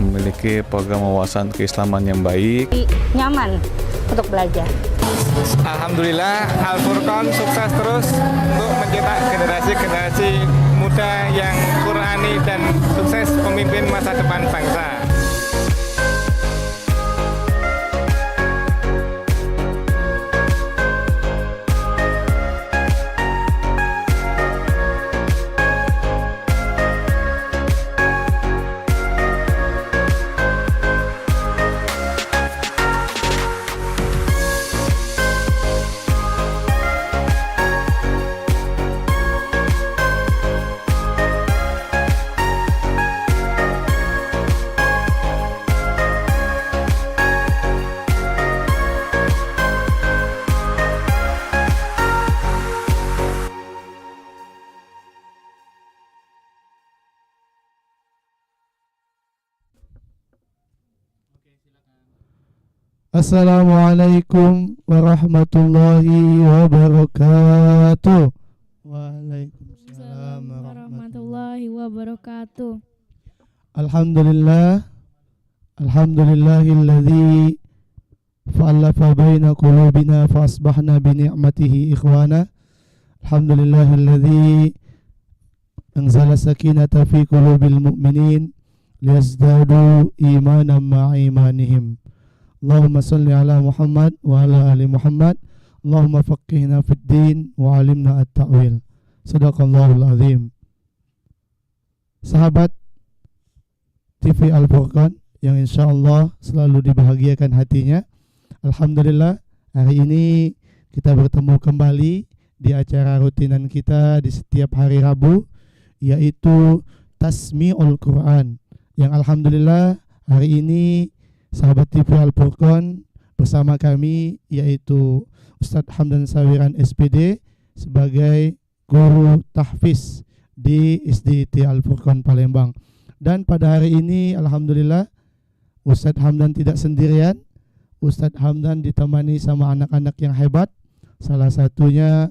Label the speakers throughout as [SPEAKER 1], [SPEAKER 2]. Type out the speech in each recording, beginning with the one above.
[SPEAKER 1] memiliki program wawasan keislaman yang baik.
[SPEAKER 2] Nyaman untuk belajar.
[SPEAKER 3] Alhamdulillah Al-Furqan sukses terus untuk mencetak generasi-generasi muda yang Qurani dan sukses pemimpin masa depan bangsa.
[SPEAKER 4] Assalamualaikum warahmatullahi wabarakatuh. Waalaikumsalam
[SPEAKER 5] warahmatullahi wabarakatuh.
[SPEAKER 4] Alhamdulillah, alhamdulillahilladzi fa'alafa baina qulubina fa asbahna bi ni'matihi ikhwana. Alhamdulillahilladzi anzala sakinata fi qulubil mu'minin liyazdadu imanan ma'a imanihim. Allahumma salli ala Muhammad wa ala ali Muhammad. Allahumma faqihna fid din wa alimna at-ta'wil. Sadaqallahul azim. Sahabat TV Al-Furqan yang insyaallah selalu dibahagiakan hatinya. Alhamdulillah hari ini kita bertemu kembali di acara rutinan kita di setiap hari Rabu, yaitu Tasmi'ul Quran, yang alhamdulillah hari ini sahabat TV Al-Furqan bersama kami yaitu Ustadz Hamdan Sawiran SPD sebagai guru tahfiz di SDIT Al-Furqan Palembang. Dan pada hari ini alhamdulillah Ustadz Hamdan tidak sendirian. Ustadz Hamdan ditemani sama anak-anak yang hebat. Salah satunya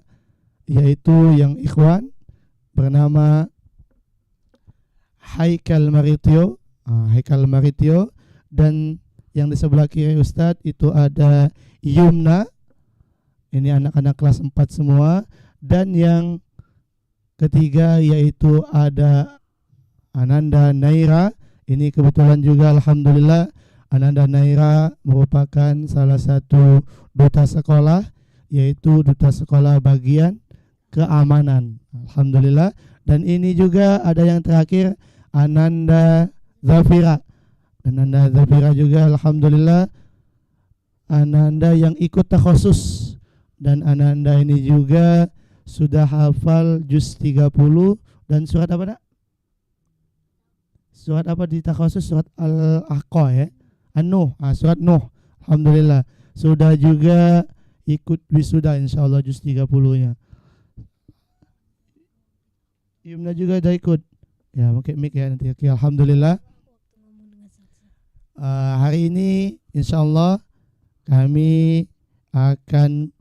[SPEAKER 4] yaitu yang ikhwan bernama Haikal Maritio. Haikal Maritio. Dan yang di sebelah kiri Ustadz itu ada Yumna. Ini anak-anak kelas 4 semua. Dan yang ketiga yaitu ada Ananda Naira. Ini kebetulan juga alhamdulillah Ananda Naira merupakan salah satu duta sekolah, yaitu duta sekolah bagian keamanan. Alhamdulillah. Dan ini juga ada yang terakhir Ananda Zafira. Ananda Zafira juga alhamdulillah Ananda yang ikut takhusus, dan Ananda ini juga sudah hafal juz 30 dan surat apa nak? Surat apa di takhusus? Surat Al-Ahqa ya. An-Nuh, surat Nuh. Alhamdulillah sudah juga ikut wisuda insyaallah juz 30-nya. Yumna juga ada ikut. Ya, pakai mic ya nanti. Oke, alhamdulillah. Hari ini insyaallah kami akan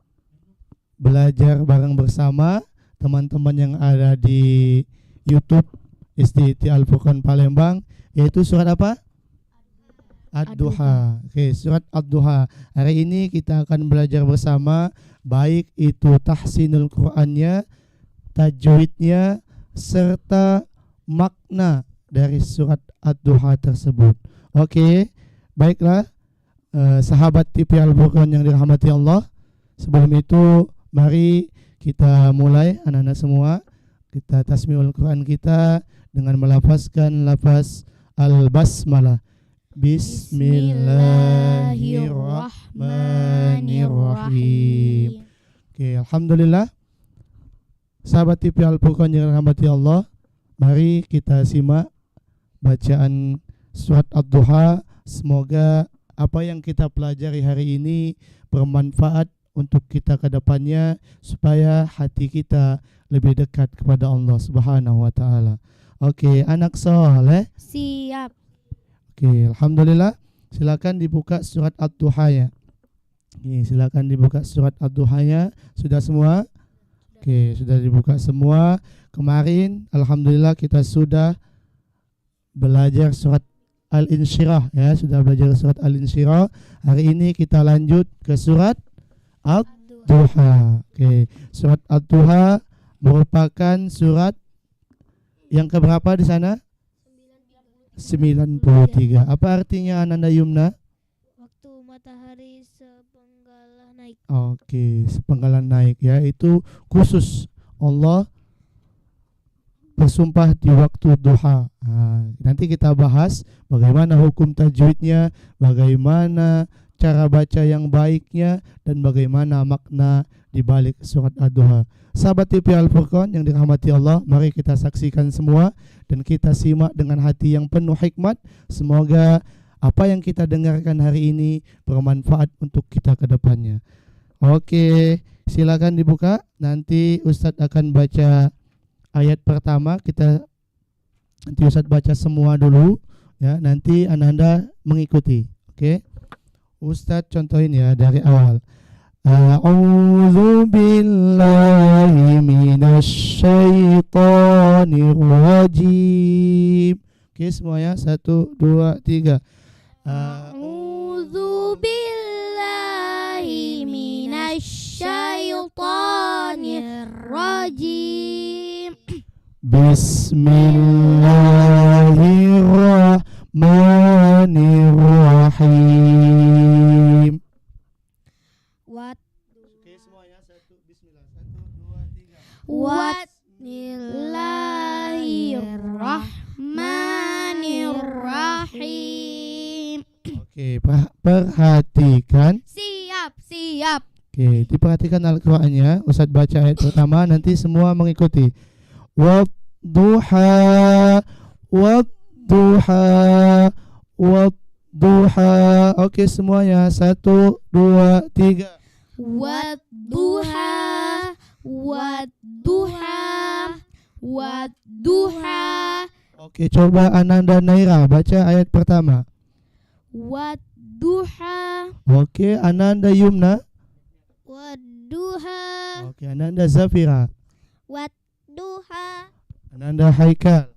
[SPEAKER 4] belajar bareng bersama teman-teman yang ada di YouTube SDIT Al-Furqan Palembang, yaitu surat apa? Ad-Duha. Oke, surat Ad-Duha. Hari ini kita akan belajar bersama, baik itu tahsinul Qur'annya, tajwidnya, serta makna dari surat Ad-Duha tersebut. Oke, baiklah sahabat TV Al-Furqan yang dirahmati Allah. Sebelum itu mari kita mulai anak-anak semua. Kita tasmi'ul Quran kita dengan melafazkan lafaz al-basmalah. Bismillahirrahmanirrahim. Oke, alhamdulillah. Sahabat TV Al-Furqan yang dirahmati Allah, mari kita simak bacaan surat Ad-Duha. Semoga apa yang kita pelajari hari ini bermanfaat untuk kita ke depannya, supaya hati kita lebih dekat kepada Allah Subhanahu wa taala. Oke, anak soleh.
[SPEAKER 5] Siap.
[SPEAKER 4] Oke, alhamdulillah. Silakan dibuka surat Ad-Duha-nya. Oke, silakan dibuka surat Ad-Duha-nya. Sudah semua? Oke, sudah dibuka semua. Kemarin alhamdulillah kita sudah belajar surat Al-Insyirah ya, sudah belajar surat Al-Insyirah. Hari ini kita lanjut ke surat Ad-Duha. Oke, surat Ad-Duha merupakan surat yang keberapa di sana? 93. Apa artinya Ananda Yumna?
[SPEAKER 5] Waktu matahari sepenggalan naik.
[SPEAKER 4] Oke, sepenggalan naik ya, itu khusus Allah bersumpah di waktu duha. Nah, nanti kita bahas bagaimana hukum tajwidnya, bagaimana cara baca yang baiknya, dan bagaimana makna di balik surat Ad-Duha. Sahabat TV Al-Furqan yang dirahmati Allah, mari kita saksikan semua dan kita simak dengan hati yang penuh hikmat. Semoga apa yang kita dengarkan hari ini bermanfaat untuk kita ke depannya. Oke, silakan dibuka. Nanti Ustadz akan baca ayat pertama. Nanti Ustadz baca semua dulu ya, nanti Ananda mengikuti. Oke. Ustadz contohin ya dari awal. A'udzu billahi minasy syaithanir rajim. Oke semuanya, 1, 2, 3.
[SPEAKER 5] A'udzu billahi minasy syaithanir rajim.
[SPEAKER 4] Bismillahirrahmanirrahim. Oke semuanya, 1, bismillah. 1, 2, 3.
[SPEAKER 5] Bismillahirrahmanirrahim.
[SPEAKER 4] Oke, perhatikan.
[SPEAKER 5] Siap.
[SPEAKER 4] Oke, diperhatikan Al-Qur'annya. Ustadz baca ayat pertama, nanti semua mengikuti. Wadduha, wadduha, wadduha. Oke semuanya, 1, 2, 3.
[SPEAKER 5] Wadduha, wadduha, wadduha.
[SPEAKER 4] Oke, coba Ananda Naira baca ayat pertama.
[SPEAKER 5] Wadduha,
[SPEAKER 4] Oke, Ananda Yumna.
[SPEAKER 5] wadduha,
[SPEAKER 4] Oke, Ananda Zafira.
[SPEAKER 5] wadduha,
[SPEAKER 4] Ananda Haikal.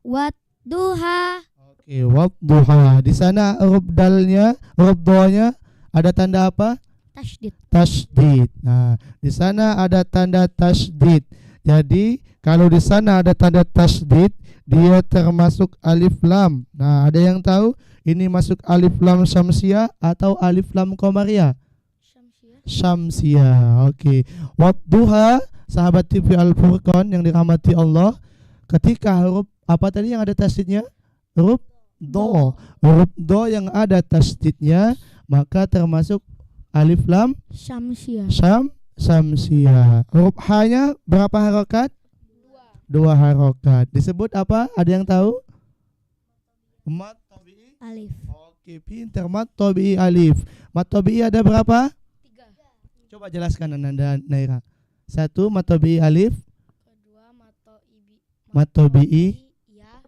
[SPEAKER 5] wadduha.
[SPEAKER 4] Oke, wadduha. Di sana huruf dalnya, huruf doanya ada tanda apa?
[SPEAKER 5] Tasydid.
[SPEAKER 4] Tasydid. Nah, di sana ada tanda tasydid. Jadi, kalau di sana ada tanda tasydid, dia termasuk alif lam. Nah, ada yang tahu ini masuk alif lam syamsiyah atau alif lam qamariyah? Syamsiyah. Oke. Wadduha, sahabat TV Al-Furqan yang dirahmati Allah, ketika huruf apa tadi yang ada tasydidnya? Huruf do. Huruf do yang ada tasydidnya maka termasuk alif lam
[SPEAKER 5] Syamsiyah.
[SPEAKER 4] syamsiyah. Huruf H-nya berapa harokat? 2 harokat. Disebut apa? Ada yang tahu? Mat tabi'i
[SPEAKER 5] Alif.
[SPEAKER 4] Oke, pintar. Mat tabi'i alif. Mat tabi'i ada berapa? 3. Coba jelaskan Ananda Naira. 1 mat tabi'i alif.
[SPEAKER 5] Kedua
[SPEAKER 4] Mat tabi'i.
[SPEAKER 5] ya.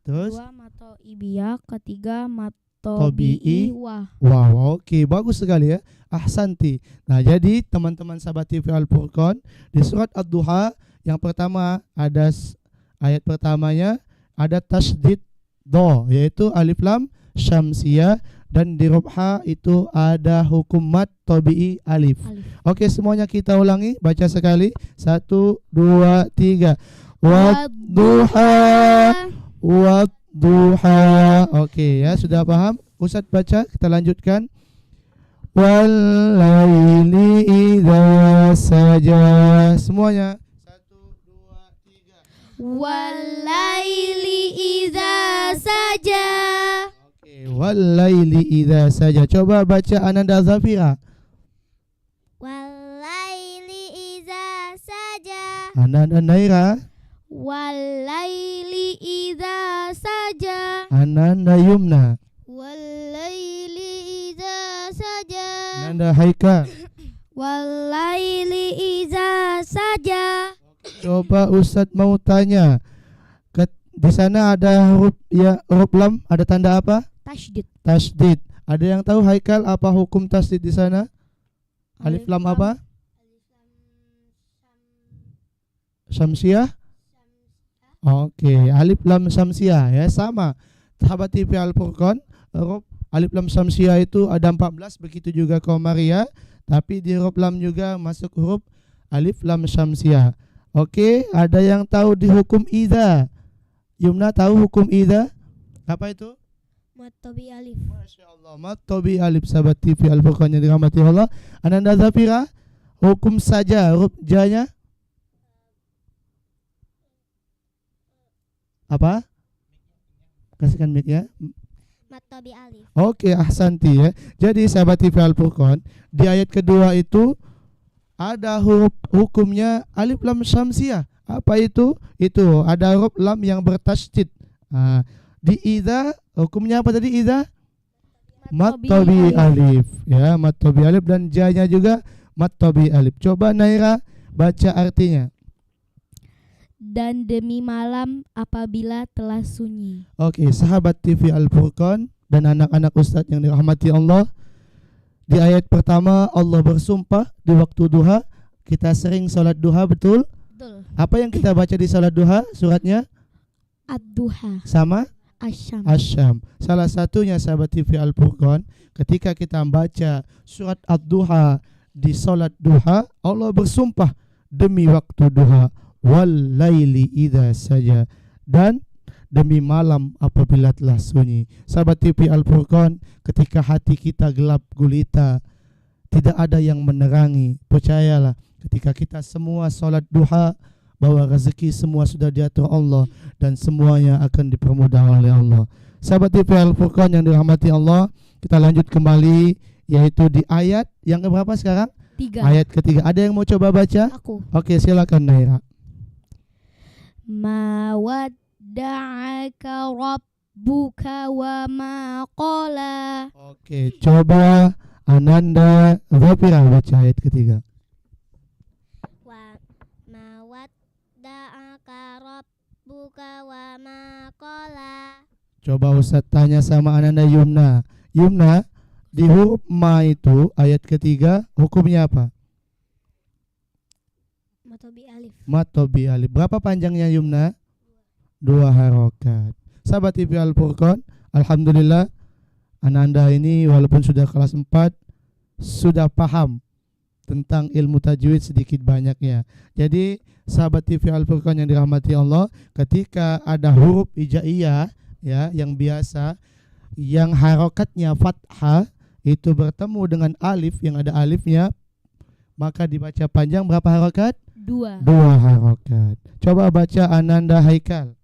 [SPEAKER 4] Terus
[SPEAKER 5] Kedua mato ibia. Ketiga mato
[SPEAKER 4] Tabi'i.
[SPEAKER 5] wah.
[SPEAKER 4] wow, oke, bagus sekali ya. Ahsanti. Nah, jadi teman-teman sahabat TV Al-Furqan, di surat Ad-Duha yang pertama ada ayat pertamanya ada tasydid do, yaitu alif lam syamsiyah, dan di huruf H itu ada hukum mat tabi'i alif. Oke, semuanya kita ulangi, baca sekali. 1, 2, 3. Wadduha, wadduha. Oke ya, sudah paham? Ustadz baca, kita lanjutkan. Walaili idza saja. Semuanya. 1, 2, 3.
[SPEAKER 5] Walaili idza saja.
[SPEAKER 4] Oke, walaili idza saja. Coba baca Ananda Zafira.
[SPEAKER 5] Walaili idza saja.
[SPEAKER 4] Ananda Naira.
[SPEAKER 5] Walaili idza saja.
[SPEAKER 4] Ananda Yumna.
[SPEAKER 5] Walaili idza saja.
[SPEAKER 4] Ananda Haikal.
[SPEAKER 5] Walaili idza saja.
[SPEAKER 4] Coba Ustadz mau tanya. Di sana ada huruf lam, ada tanda apa?
[SPEAKER 5] Tasydid.
[SPEAKER 4] Tasydid. Ada yang tahu Haikal apa hukum tasydid di sana? Alif lam apa? Syamsiyah? Oke, alif lam syamsiyah ya, sama. sahabat TV Al-Furqan, huruf alif lam syamsiah itu ada 14, begitu juga Qamariyah, tapi di huruf lam juga masuk huruf alif lam syamsiah. Oke, ada yang tahu di hukum idza? Yumna tahu hukum idza? Apa itu?
[SPEAKER 5] Matobi alif.
[SPEAKER 4] Masya Allah, matobi alif, sahabat TV Al-Furqan yang dirahmati Allah. Ananda Zafira, hukum saja huruf ja-nya apa? Kasihkan mic ya.
[SPEAKER 5] Matobi alif.
[SPEAKER 4] Oke, ahsanti ya. Jadi sahabat TV Al-Furqan, di ayat kedua itu ada huruf hukumnya alif lam syamsiah. Apa itu? Itu ada huruf lam yang bertasydid. Nah, di idza hukumnya apa tadi idza? Matobi alif. Ya, matobi alif, dan ja-nya juga matobi alif. Coba Naira baca artinya.
[SPEAKER 6] Dan demi malam apabila telah sunyi.
[SPEAKER 4] Oke, sahabat TV Al-Furqan dan anak-anak Ustadz yang dirahmati Allah, di ayat pertama Allah bersumpah di waktu duha. Kita sering sholat duha, betul?
[SPEAKER 6] Betul.
[SPEAKER 4] Apa yang kita baca di sholat duha? Suratnya
[SPEAKER 6] Ad-duha,
[SPEAKER 4] sama
[SPEAKER 6] asyam.
[SPEAKER 4] Asyam. Salah satunya sahabat TV Al-Furqan, ketika kita membaca surat Ad-duha di sholat duha, Allah bersumpah demi waktu duha, wal laili idza saja, dan demi malam apabila telah sunyi. Sahabat TV Al-Furqan, ketika hati kita gelap gulita, tidak ada yang menerangi, percayalah, ketika kita semua sholat duha, bahwa rezeki semua sudah diatur Allah dan semuanya akan dipermudah oleh Allah. Sahabat TV Al-Furqan yang dirahmati Allah, kita lanjut kembali, yaitu di ayat yang keberapa sekarang?
[SPEAKER 6] 3.
[SPEAKER 4] Ayat ketiga. Ada yang mau coba baca?
[SPEAKER 6] Aku.
[SPEAKER 4] Oke, silakan Naira.
[SPEAKER 6] Ma wadda'aka rabbuka wa ma qala.
[SPEAKER 4] Oke, coba Ananda Zafira baca ayat ketiga.
[SPEAKER 5] Wa mawadda'aka rabbuka wa ma qala.
[SPEAKER 4] Coba Ustaz tanya sama Ananda Yumna. Yumna, di huruf ma itu ayat ketiga hukumnya apa?
[SPEAKER 5] Matobi alif.
[SPEAKER 4] Matobi alif. Berapa panjangnya Yumna? 2 harokat. Sahabat TV Al-Furqan, alhamdulillah Ananda ini walaupun sudah kelas 4 sudah paham tentang ilmu tajwid sedikit banyaknya. Jadi sahabat TV Al-Furqan yang dirahmati Allah, ketika ada huruf hijaiyah ya yang biasa, yang harokatnya fathah itu bertemu dengan alif yang ada alifnya, maka dibaca panjang berapa harokat?
[SPEAKER 6] 2.
[SPEAKER 4] 2 harokat. Coba baca Ananda Haikal.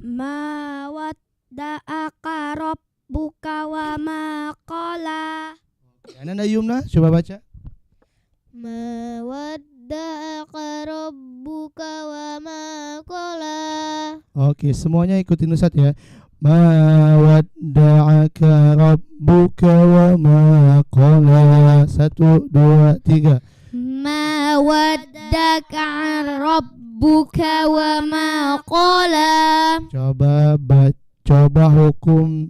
[SPEAKER 6] Ma wadda'aka rabbuka wa ma qala.
[SPEAKER 4] Ananda Yumna, coba baca.
[SPEAKER 5] Ma wadda'aka rabbuka wa ma qala.
[SPEAKER 4] Oke, semuanya ikutin Ustaz ya. Ma wadda'aka rabbuka wa ma qala. 1, 2, 3.
[SPEAKER 6] Ma wadda'aka rabbuka wa ma qala.
[SPEAKER 4] Coba hukum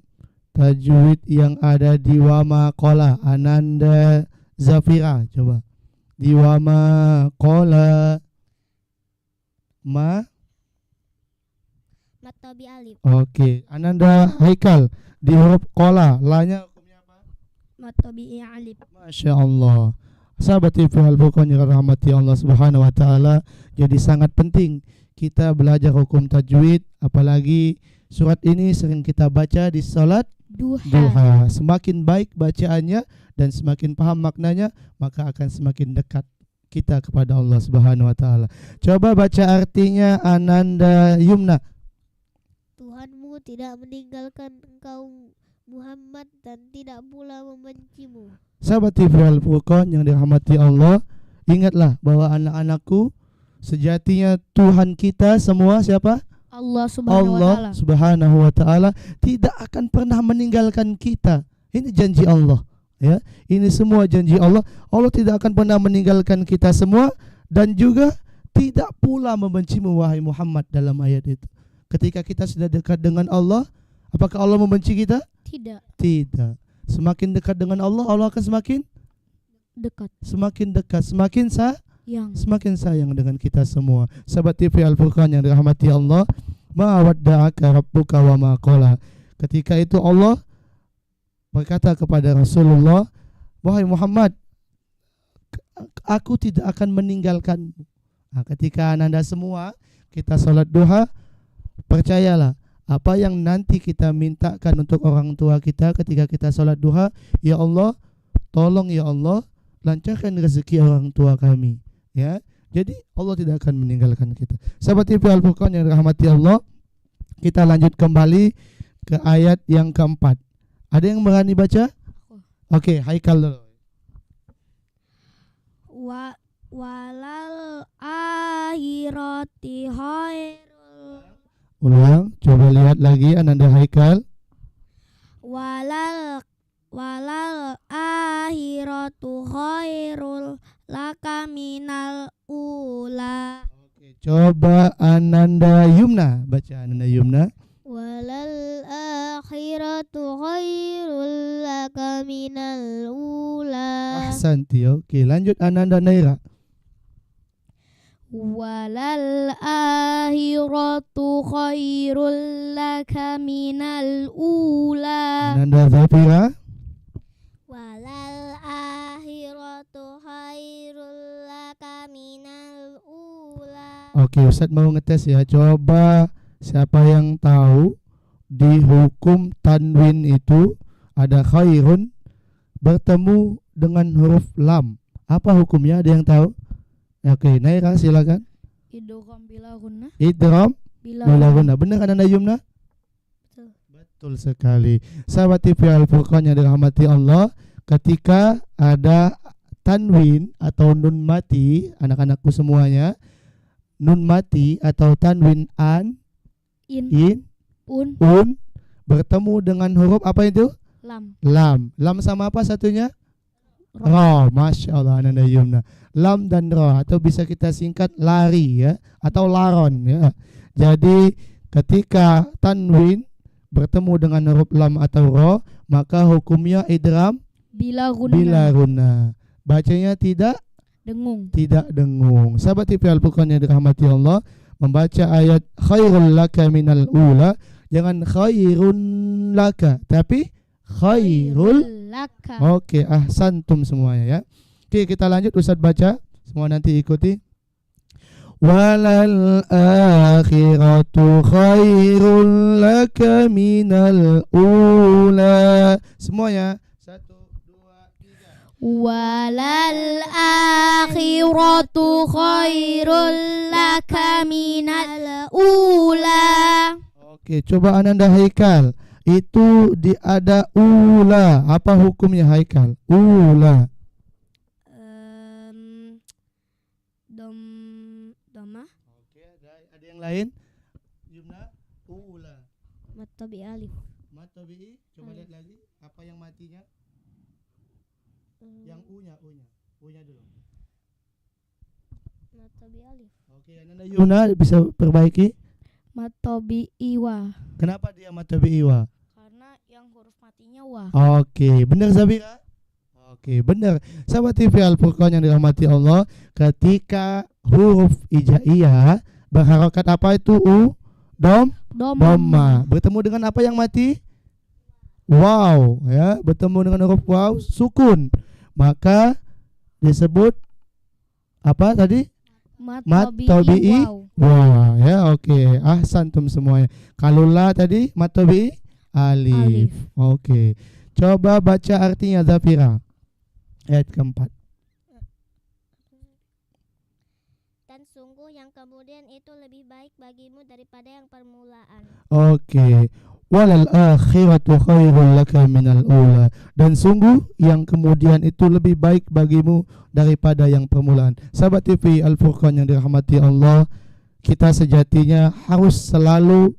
[SPEAKER 4] tajwid yang ada di wama qala. Ananda Zafira, coba. Di wama qala ma.
[SPEAKER 5] Matobi alif.
[SPEAKER 4] Oke, Ananda Haikal di huruf qala, la-nya hukumnya apa?
[SPEAKER 6] Matobi alif.
[SPEAKER 4] Masya Allah. Sahabat TV Al-Furqan yang rahmati Allah Subhanahu wa taala, jadi sangat penting kita belajar hukum tajwid, apalagi surat ini sering kita baca di salat duha. Semakin baik bacaannya dan semakin paham maknanya, maka akan semakin dekat kita kepada Allah Subhanahu wa taala. Coba baca artinya Ananda Yumna.
[SPEAKER 5] Tuhanmu tidak meninggalkan engkau Muhammad dan tidak pula membencimu.
[SPEAKER 4] Sahabat TV Al-Furqan yang dirahmati Allah, ingatlah bahwa anak-anakku, sejatinya Tuhan kita semua siapa?
[SPEAKER 6] Allah Subhanahu wa
[SPEAKER 4] Allah
[SPEAKER 6] taala.
[SPEAKER 4] Subhanahu wa taala tidak akan pernah meninggalkan kita. Ini janji Allah, ya. Ini semua janji Allah. Allah tidak akan pernah meninggalkan kita semua dan juga tidak pula membencimu wahai Muhammad dalam ayat itu. Ketika kita sudah dekat dengan Allah, apakah Allah membenci kita?
[SPEAKER 6] Tidak.
[SPEAKER 4] Tidak. Semakin dekat dengan Allah, Allah akan semakin
[SPEAKER 6] Dekat.
[SPEAKER 4] semakin dekat,
[SPEAKER 6] Yang
[SPEAKER 4] semakin sayang dengan kita semua. Sahabat TV Al-Furqan yang dirahmati Allah, ma wadda'aka rabbuka wa ma qala. Ketika itu Allah berkata kepada Rasulullah, wahai Muhammad, aku tidak akan meninggalkanmu. Nah, ketika Anda semua kita salat duha, percayalah apa yang nanti kita mintakan untuk orang tua kita ketika kita salat duha, ya Allah, tolong ya Allah, lancarkan rezeki orang tua kami, ya. Jadi Allah tidak akan meninggalkan kita. Sahabat TV Al-Furqan yang dirahmati Allah, kita lanjut kembali ke ayat yang keempat. Ada yang berani baca? Oke, Haikal dulu.
[SPEAKER 6] Walal akhirati khairul.
[SPEAKER 4] Ulang, coba lihat lagi Ananda Haikal.
[SPEAKER 6] Walal akhiratu khairul laka minal ula.
[SPEAKER 4] Oke, coba Ananda Yumna, baca Ananda Yumna.
[SPEAKER 5] Walal akhiratu khairul laka minal ula.
[SPEAKER 4] Ahsanti. Oke, lanjut Ananda Naira.
[SPEAKER 6] Walal akhiratu khairul laka minal ula.
[SPEAKER 4] Ananda Zafira.
[SPEAKER 5] Walal akhiratu khairul laka minal ula.
[SPEAKER 4] Oke, Ustaz mau ngetes ya. Coba siapa yang tahu di hukum tanwin itu ada khairun bertemu dengan huruf lam. Apa hukumnya? Ada yang tahu? Oke, Naira silakan.
[SPEAKER 6] Idgham bila gunnah.
[SPEAKER 4] Idgham bila gunnah. Benar kan Anda Yumna? Betul sekali. Sahabat TV Al-Furqan yang dirahmati Allah, ketika ada tanwin atau nun mati, anak-anakku semuanya, nun mati atau tanwin in, un bertemu dengan huruf apa itu?
[SPEAKER 6] Lam.
[SPEAKER 4] Lam sama apa satunya? Ra. Masya Allah Ananda Yumna. Lam dan ra, atau bisa kita singkat lari ya, atau laron ya. Jadi ketika tanwin bertemu dengan huruf lam atau ra, maka hukumnya idgham
[SPEAKER 6] Bila gunnah.
[SPEAKER 4] bila guna. Bacanya tidak dengung. Sahabat TV Al-Furqan yang dirahmati Allah, membaca ayat khairul laka minal ula, jangan khairun laka, tapi khairul
[SPEAKER 6] laka.
[SPEAKER 4] Oke, ahsantum semuanya ya. Oke, kita lanjut, Ustaz baca, semua nanti ikuti. Walal akhiratu khairul laka minal ula. Semuanya 1, 2, 3.
[SPEAKER 6] Walal akhiratu khairul laka minal ula.
[SPEAKER 4] Oke, coba Ananda Haikal. Itu ada ula. Apa hukumnya Haikal? Ula.
[SPEAKER 6] Doma.
[SPEAKER 4] Oke, ada yang lain? Yumna, ula.
[SPEAKER 5] Matabi alif.
[SPEAKER 4] Matabi, coba lihat lagi. Apa yang matinya? Yang unya dulu.
[SPEAKER 5] Matabi alif.
[SPEAKER 4] Oke, Ananda Yumna bisa perbaiki.
[SPEAKER 6] Matobi iwa.
[SPEAKER 4] Kenapa dia matabi iwa?
[SPEAKER 6] Karena yang huruf matinya wa.
[SPEAKER 4] Oke, benar Zabira? Oke, benar. Sahabat TV Al-Furqan yang dirahmati Allah, ketika huruf hijaiyah berharokat apa itu? Dhamma. Bertemu dengan apa yang mati? Waw, ya, bertemu dengan huruf waw, sukun. Maka disebut apa tadi? Matobi'i. Wah, ya, oke. Ahsantum semuanya. Kalula tadi matobi'i alif. Oke. Coba baca artinya Zafira. Ayat keempat.
[SPEAKER 5] Dan sungguh yang kemudian itu lebih baik bagimu daripada yang permulaan.
[SPEAKER 4] Oke. Walal akhiratu khairul laka minal ula. Dan sungguh yang kemudian itu lebih baik bagimu daripada yang permulaan. Sahabat TV Al-Furqan yang dirahmati Allah, kita sejatinya harus selalu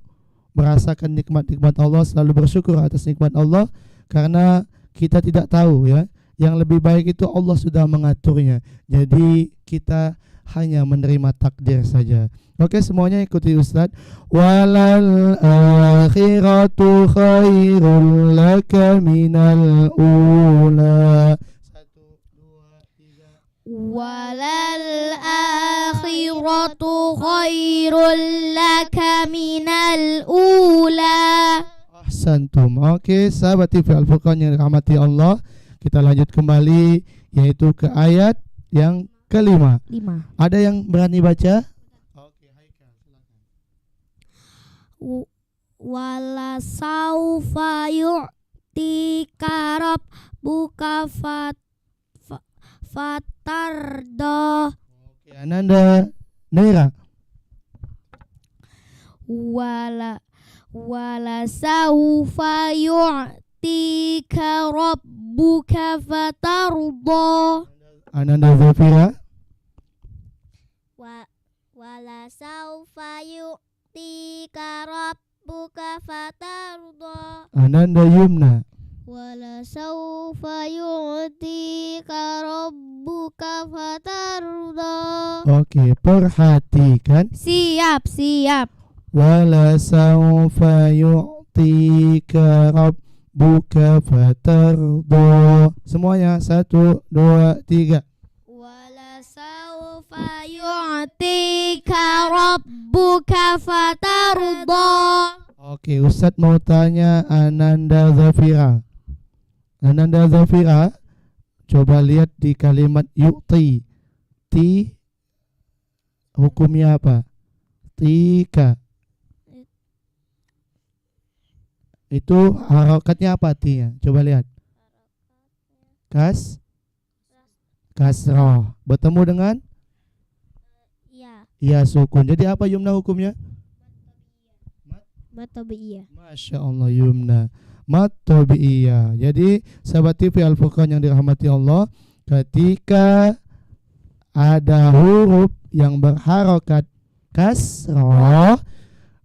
[SPEAKER 4] merasakan nikmat-nikmat Allah, selalu bersyukur atas nikmat Allah, karena kita tidak tahu ya, yang lebih baik itu Allah sudah mengaturnya. Jadi kita hanya menerima takdir saja. Oke, semuanya ikuti Ustaz. Walal akhiratu khairul laka minal ula. 1, 2, 3.
[SPEAKER 6] walal akhiratu khairul laka minal ula.
[SPEAKER 4] Ahsantum. Oke, sahabat TV Al-Furqan yang dirahmati Allah, kita lanjut kembali yaitu ke ayat yang kelima.
[SPEAKER 6] 5.
[SPEAKER 4] Ada yang berani baca? Oke, Haikal, silakan.
[SPEAKER 6] Wala saufa yu'tika rabbuka fatardo.
[SPEAKER 4] Oke, Ananda Naira.
[SPEAKER 6] Wala saufa yu'tika rabbuka fatardo.
[SPEAKER 4] Ananda Zafira.
[SPEAKER 5] Wala saufa yu'tika rabbuka fatarda.
[SPEAKER 4] Ananda Yumna.
[SPEAKER 5] Wala saufa yu'tika rabbuka fatarda.
[SPEAKER 4] Oke, perhatikan.
[SPEAKER 6] Siap.
[SPEAKER 4] Wala sawfa yu'tika rabbuka fatarda. Semuanya 1, 2, 3.
[SPEAKER 6] Wala saufa yu'tika rabbuka fatarda.
[SPEAKER 4] Oke, Ustadz mau tanya Ananda Zafira. Ananda Zafira, coba lihat di kalimat yu'ti. Ti hukumnya apa? Tika. Itu harokatnya apa tinya? Coba lihat. Kasroh. Bertemu dengan?
[SPEAKER 5] Ya,
[SPEAKER 4] Ya, sukun. Jadi apa Yumna hukumnya?
[SPEAKER 5] matobi'iyah.
[SPEAKER 4] Masya Allah Yumna. Matobi'iyah. Jadi sahabat TV Al-Furqan yang dirahmati Allah, ketika ada huruf yang berharokat kasroh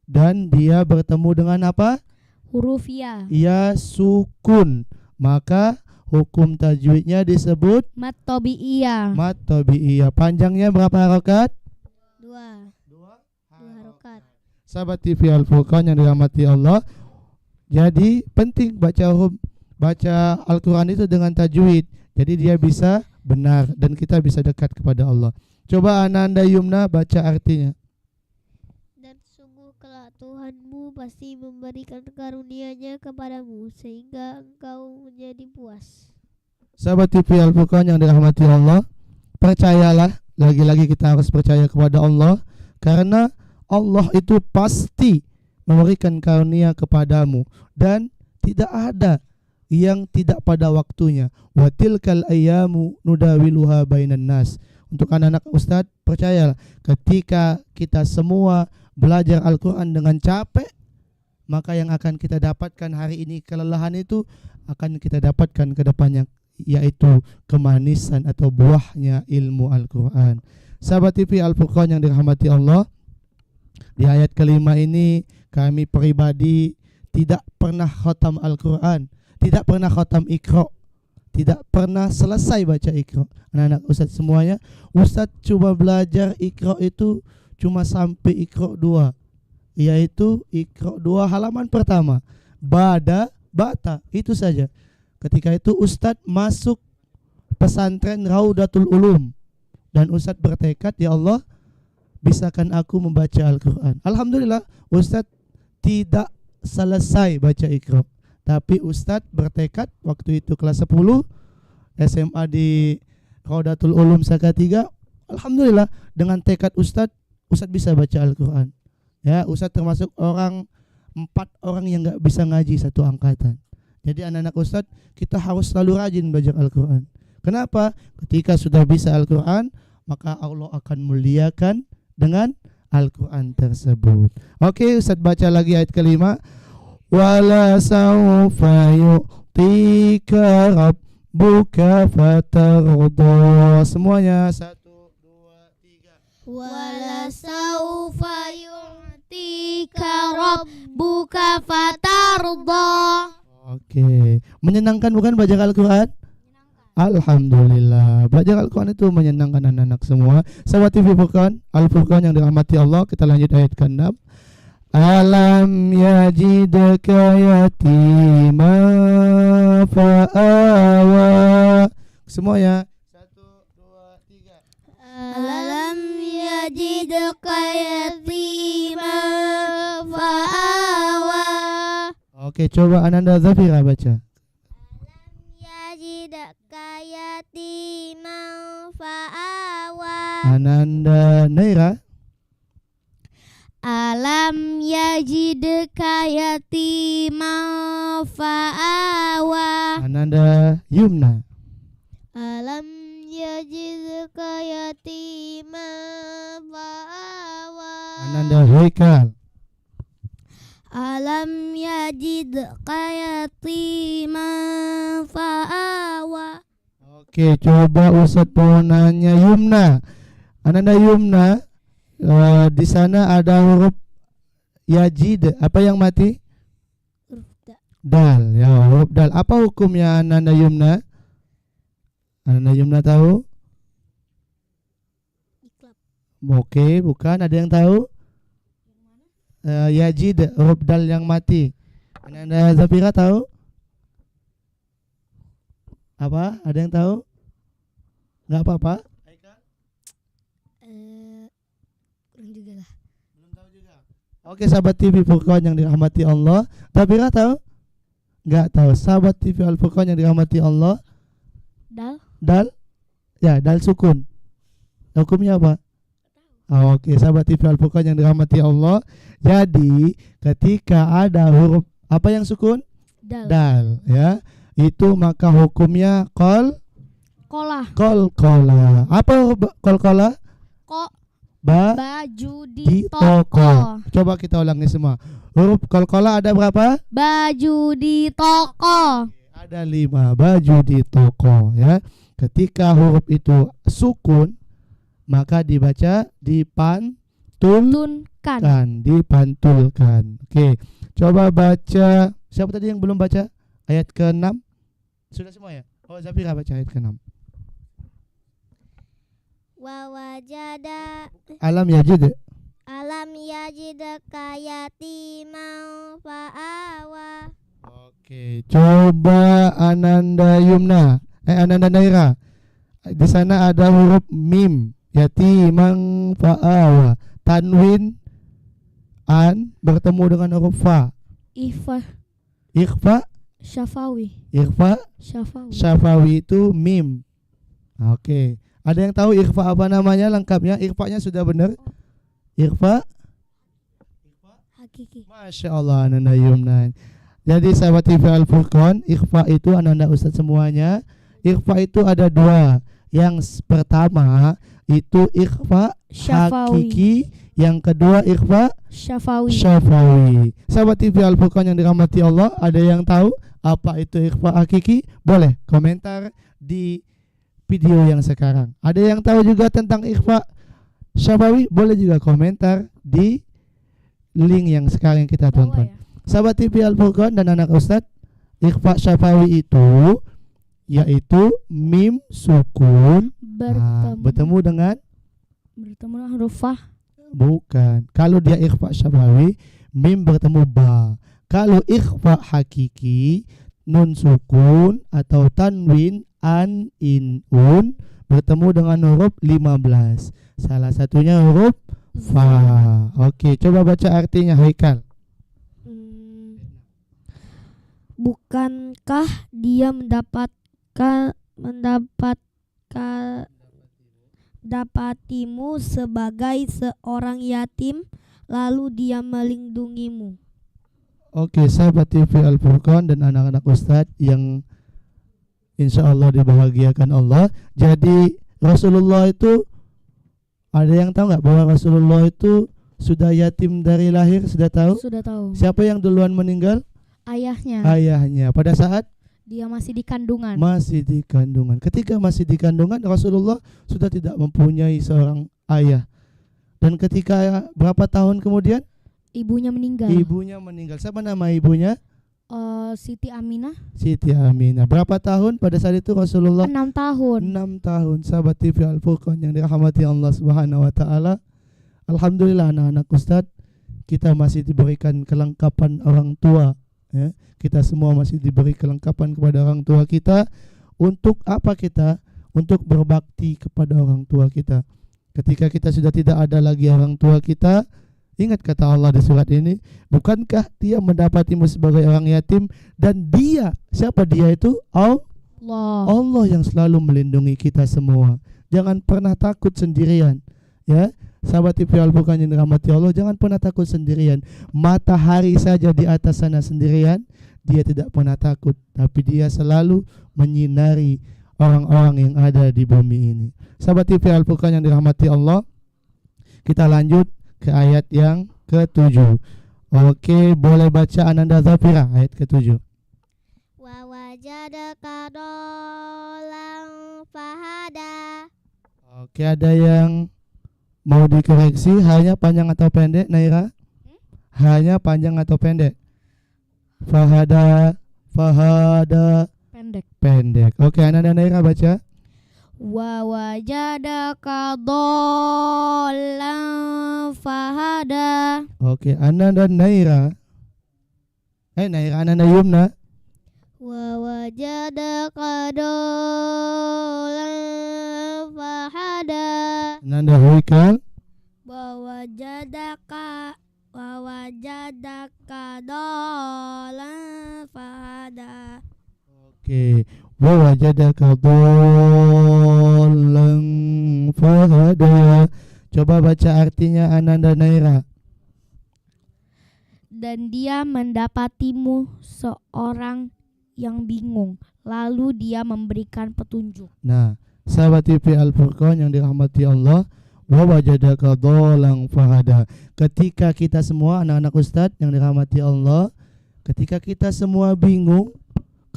[SPEAKER 4] dan dia bertemu dengan apa?
[SPEAKER 6] Huruf ya.
[SPEAKER 4] Ya sukun, maka hukum tajwidnya disebut
[SPEAKER 6] Matobi'iyah.
[SPEAKER 4] matobi'iyah. Panjangnya berapa harokat?
[SPEAKER 5] 2 harokat.
[SPEAKER 4] Sahabat TV Al-Furqan yang dirahmati Allah, jadi penting baca Al-Quran itu dengan tajwid. Jadi dia bisa benar dan kita bisa dekat kepada Allah. Coba Ananda Yumna baca artinya.
[SPEAKER 5] Dan sungguh kelak Tuhanmu pasti memberikan karunia-Nya kepadamu sehingga engkau menjadi puas.
[SPEAKER 4] Sahabat TV Al-Furqan yang dirahmati Allah, percayalah, lagi-lagi kita harus percaya kepada Allah, karena Allah itu pasti memberikan karunia kepadamu dan tidak ada yang tidak pada waktunya. Wa tilkal ayyamu nudawiluha bainan nas. Untuk anak-anak Ustadz, percayalah, ketika kita semua belajar Al-Quran dengan capek, maka yang akan kita dapatkan hari ini, kelelahan itu akan kita dapatkan ke depannya, yaitu kemanisan atau buahnya ilmu Al-Quran. Sahabat TV Al-Furqan yang dirahmati Allah, di ayat kelima ini kami pribadi tidak pernah khatam Al-Quran, tidak pernah khatam Iqra, tidak pernah selesai baca Iqra. Anak-anak Ustadz semuanya, Ustadz coba belajar Iqra itu cuma sampai Iqra 2, yaitu Iqra 2 halaman pertama, bada, bata, itu saja. Ketika itu Ustadz masuk pesantren Raudatul Ulum dan Ustadz bertekad, ya Allah, bisakan aku membaca Al-Quran. Alhamdulillah Ustadz tidak selesai baca Iqra, tapi Ustadz bertekad waktu itu kelas 10 SMA di Raudatul Ulum Saka 3. Alhamdulillah dengan tekad Ustadz bisa baca Al-Quran. Ya, Ustadz termasuk 4 orang yang gak bisa ngaji satu angkatan. Jadi anak-anak Ustadz, kita harus selalu rajin belajar Al-Quran. Kenapa? Ketika sudah bisa Al-Quran, maka Allah akan muliakan dengan Al-Quran tersebut. Oke, Ustadz baca lagi ayat kelima. Wala sawfa yu'tika rabbuka fatarda. Semuanya 1, 2, 3.
[SPEAKER 6] Wala saufa yu'tika rabbuka fatarda.
[SPEAKER 4] Oke, menyenangkan bukan belajar Al-Quran? Alhamdulillah, belajar Al-Quran itu menyenangkan anak-anak semua. Sahabat TV Al-Furqan yang dirahmati Allah, kita lanjut ayat ke-6. Alam yajidaka yatima fa'awa. Semuanya 1, 2, Oke, coba Ananda Zafira baca.
[SPEAKER 5] Yajidaka yatiman fa'awa.
[SPEAKER 4] Ananda Naira.
[SPEAKER 6] Alam yajidka yatiman fa'awa.
[SPEAKER 4] Ananda Yumna.
[SPEAKER 5] Alam yajidka yatiman fa'awa.
[SPEAKER 4] Ananda Haikal.
[SPEAKER 6] Alam yajidka yatiman fa'awa.
[SPEAKER 4] Oke, coba Ustadz mau nanya Yumna. Ananda Yumna, di sana ada huruf Yajid. Apa yang mati? Dal. Ya, huruf dal. Apa hukumnya Ananda Yumna? Ananda Yumna tahu? Oke, bukan. Ada yang tahu? Yajid, huruf dal yang mati. Ananda Zafira tahu? Apa? Ada yang tahu? Nggak apa-apa.
[SPEAKER 6] Kurang juga lah.
[SPEAKER 4] Belum tahu juga. Oke, sahabat TV Furqan yang dirahmati Allah. Zafira tahu? Nggak tahu. Sahabat TV Al Furqan yang dirahmati Allah.
[SPEAKER 6] Dal.
[SPEAKER 4] Dal? Ya, dal sukun. Hukumnya apa? Oke, sahabat TV Al Furqan yang dirahmati Allah. Jadi, ketika ada huruf apa yang sukun?
[SPEAKER 6] Dal.
[SPEAKER 4] Dal, ya. Itu maka hukumnya
[SPEAKER 6] Kolah.
[SPEAKER 4] Qalqalah. Apa huruf qalqalah?
[SPEAKER 6] Kok
[SPEAKER 4] Baju
[SPEAKER 6] baju di toko.
[SPEAKER 4] Coba kita ulangi semua. Huruf qalqalah ada berapa?
[SPEAKER 6] Baju di toko.
[SPEAKER 4] Ada 5 baju di toko, ya. Ketika huruf itu sukun, maka dibaca
[SPEAKER 6] Tunkan.
[SPEAKER 4] dipantulkan. Oke, coba baca. Siapa tadi yang belum baca? Ayat ke-6. Sudah semua ya? Oh, Zafira baca ayat ke-6.
[SPEAKER 5] Wa wajada
[SPEAKER 4] Alam yajid.
[SPEAKER 5] alam yajidaka yatiman fa'awa.
[SPEAKER 4] Oke, coba Ananda Yumna. Ananda Naira. Di sana ada huruf mim. Yatimang fa'awa. Tanwin an bertemu dengan huruf fa.
[SPEAKER 6] Ifa
[SPEAKER 4] Ikhfa.
[SPEAKER 6] Syafawi.
[SPEAKER 4] Ikhfa.
[SPEAKER 6] Syafawi.
[SPEAKER 4] Syafawi itu mim. Oke. Ada yang tahu ikhfa apa namanya lengkapnya? Ikhfa-nya sudah benar? Ikhfa.
[SPEAKER 6] Hakiki.
[SPEAKER 4] Masya Allah Ananda Yumna. Jadi sahabat TV Al Furqan, ikhfa itu Ananda Ustadz semuanya. Ikhfa itu ada 2. Yang pertama itu ikhfa
[SPEAKER 6] Syafawi.
[SPEAKER 4] hakiki, yang kedua ikhfa
[SPEAKER 6] Syafawi.
[SPEAKER 4] syafawi. Sahabat TV Al Furqan yang dirahmati Allah, ada yang tahu apa itu ikhfa hakiki? Boleh komentar di video yang sekarang. Ada yang tahu juga tentang ikhfa syafawi? Boleh juga komentar di link yang sekarang yang kita tonton. Sahabat TV Al Furqan dan anak Ustadz, ikhfa syafawi itu yaitu mim sukun bertemu dengan
[SPEAKER 6] huruf fa.
[SPEAKER 4] bukan. Kalau dia ikhfa syafawi, mim bertemu ba. Kalau ikhfa hakiki, nun sukun atau tanwin an in un bertemu dengan huruf 15. Salah satunya huruf fa. Oke, coba baca artinya Haikal.
[SPEAKER 6] Bukankah dia mendapatimu sebagai seorang yatim, lalu dia melindungimu?
[SPEAKER 4] Oke, sahabat TV Al Furqan dan anak-anak Ustadz yang insya Allah dibahagiakan Allah. Jadi Rasulullah itu, ada yang tahu nggak bahwa Rasulullah itu sudah yatim dari lahir? Sudah tahu?
[SPEAKER 6] Sudah tahu.
[SPEAKER 4] Siapa yang duluan meninggal?
[SPEAKER 6] Ayahnya.
[SPEAKER 4] Ayahnya. Pada saat
[SPEAKER 6] Dia masih di kandungan.
[SPEAKER 4] masih di kandungan. Ketika masih di kandungan, Rasulullah sudah tidak mempunyai seorang ayah. Dan ketika berapa tahun kemudian?
[SPEAKER 6] Ibunya meninggal.
[SPEAKER 4] Ibunya meninggal. Siapa nama ibunya?
[SPEAKER 6] Siti Aminah.
[SPEAKER 4] Siti Aminah. Berapa tahun pada saat itu Rasulullah?
[SPEAKER 6] 6 tahun.
[SPEAKER 4] 6 tahun. Sahabat TV Al Furqan yang dirahmati Allah Subhanahu wa taala. Alhamdulillah anak-anak Ustadz, kita masih diberikan kelengkapan orang tua, ya. Kita semua masih diberi kelengkapan kepada orang tua kita. Untuk apa kita? Untuk berbakti kepada orang tua kita. Ketika kita sudah tidak ada lagi orang tua kita, Ingat kata Allah di surat ini, bukankah dia mendapatimu sebagai orang yatim, dan dia, siapa dia itu? Allah yang selalu melindungi kita semua. Jangan pernah takut sendirian, ya. Sahabat TV Al-Furqan yang dirahmati Allah, jangan pernah takut sendirian. Matahari saja di atas sana sendirian, dia tidak pernah takut, tapi dia selalu menyinari orang-orang yang ada di bumi ini. Sahabat TV Al-Furqan yang dirahmati Allah, kita lanjut ke ayat yang ke-7. Oke, boleh baca Ananda Zafira ayat ke-7.
[SPEAKER 5] Wa wajadaka dolan fahada.
[SPEAKER 4] Oke, ada yang mau dikoreksi, hanya panjang atau pendek, Naira? Hanya panjang atau pendek? Fahada pendek. Oke, Ananda Naira baca.
[SPEAKER 6] Wa wajadaka dhallan fahada.
[SPEAKER 4] Oke, Ananda Naira. Naira, Ananda Yumna.
[SPEAKER 5] Wa wajadaka dolan fahada.
[SPEAKER 4] Ananda Huikal.
[SPEAKER 5] Wa wajadaka dolan fahada.
[SPEAKER 4] Oke, wa wajadaka dhallan fahada. Coba baca artinya Ananda Naira.
[SPEAKER 6] Dan dia mendapatimu seorang yang bingung, lalu dia memberikan petunjuk.
[SPEAKER 4] Nah, sahabat TV Al-Furqan yang dirahmati Allah, wa wajadaka dhallan fahada. Ketika kita semua anak-anak Ustadz yang dirahmati Allah, ketika kita semua bingung,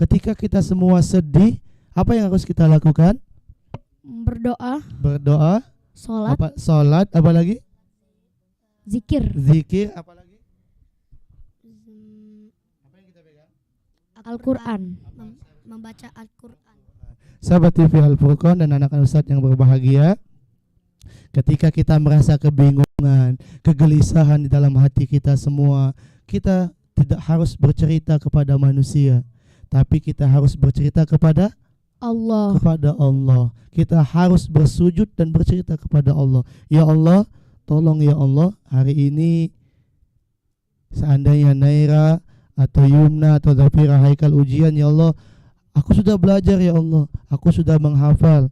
[SPEAKER 4] ketika kita semua sedih, apa yang harus kita lakukan?
[SPEAKER 6] Berdoa,
[SPEAKER 4] Sholat, apa lagi?
[SPEAKER 6] zikir,
[SPEAKER 4] Apa lagi? Apa yang kita pegang?
[SPEAKER 6] Al-Quran.
[SPEAKER 2] Membaca Al-Quran.
[SPEAKER 4] Sahabat TV Al-Furqan dan anak-anak Ustadz yang berbahagia, ketika kita merasa kebingungan, kegelisahan di dalam hati kita semua, kita tidak harus bercerita kepada manusia, tapi kita harus bercerita kepada
[SPEAKER 6] Allah.
[SPEAKER 4] Kita harus bersujud dan bercerita kepada Allah. Ya Allah, tolong ya Allah, hari ini seandainya Naira atau Yumna atau Zafira Haikal ujian, ya Allah, aku sudah belajar ya Allah, aku sudah menghafal,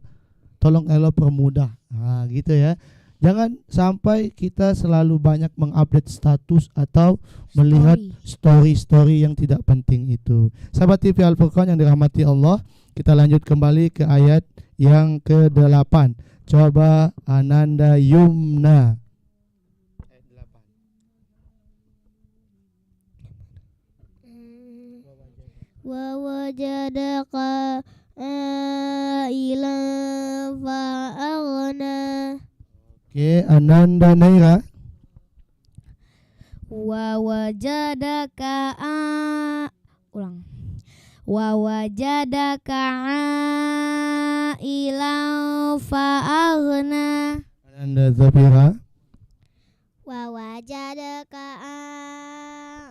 [SPEAKER 4] tolong Allah permudah. Nah, gitu ya. Jangan sampai kita selalu banyak mengupdate status atau melihat story-story yang tidak penting itu. Sahabat TV Al-Furqan yang dirahmati Allah, kita lanjut kembali ke ayat yang ke-8. Coba Ananda Yumna.
[SPEAKER 5] Wa wajadaka ailan fa'aghna.
[SPEAKER 4] Oke, Ananda Naira.
[SPEAKER 6] Wa wajadaka ilau fa'aghna.
[SPEAKER 4] Ananda Zafira.
[SPEAKER 5] Wa wajadaka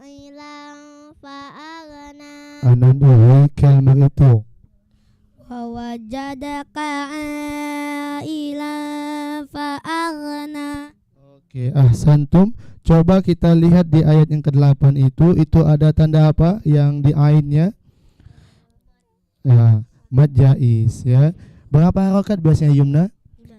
[SPEAKER 5] ailan fa'aghna.
[SPEAKER 4] Ananda Haikal Marito.
[SPEAKER 5] Wa wajadaka ailan fa'aghna.
[SPEAKER 4] Oke, ahsantum. Coba kita lihat di ayat yang ke-8 itu ada tanda apa yang di ainnya? Ya, mad jaiz ya. Berapa harokat biasanya Yumna? 5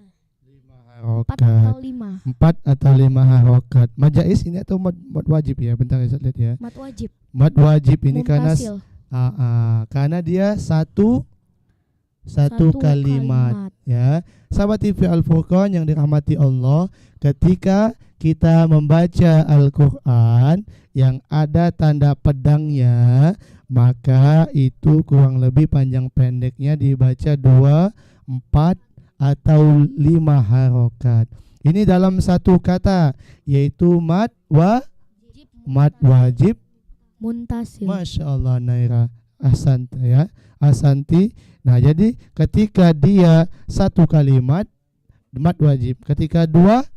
[SPEAKER 4] harokat. 4 atau 5 harokat. Mad jaiz ini atau mad wajib ya? Bentar saya lihat ya.
[SPEAKER 6] Mad wajib.
[SPEAKER 4] Mad wajib ini
[SPEAKER 6] Muntasil.
[SPEAKER 4] karena dia satu kalimat ya. Sahabat TV Al-Furqan yang dirahmati Allah, ketika kita membaca Al-Quran yang ada tanda pedangnya, maka itu kurang lebih panjang pendeknya dibaca 2, 4 atau 5 harokat. Ini dalam satu kata, yaitu mad wajib
[SPEAKER 6] muntasil.
[SPEAKER 4] Masya Allah Naira, Asanti. Nah, jadi ketika dia satu kalimat mad wajib, ketika 2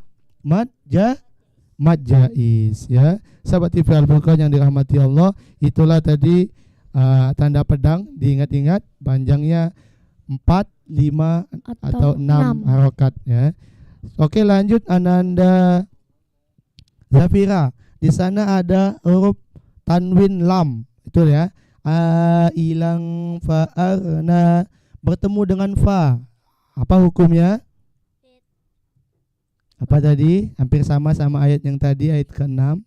[SPEAKER 4] mad jaiz ya. Sahabat TV Al-Furqan yang dirahmati Allah, itulah tadi tanda pedang, diingat-ingat panjangnya 4, 5 atau 6 harokat ya. Oke, lanjut Ananda Zafira. Di sana ada huruf tanwin lam. Itu ya. Ilang fa'arna bertemu dengan fa. Apa hukumnya? Apa tadi? Hampir sama ayat yang tadi, ayat ke-6.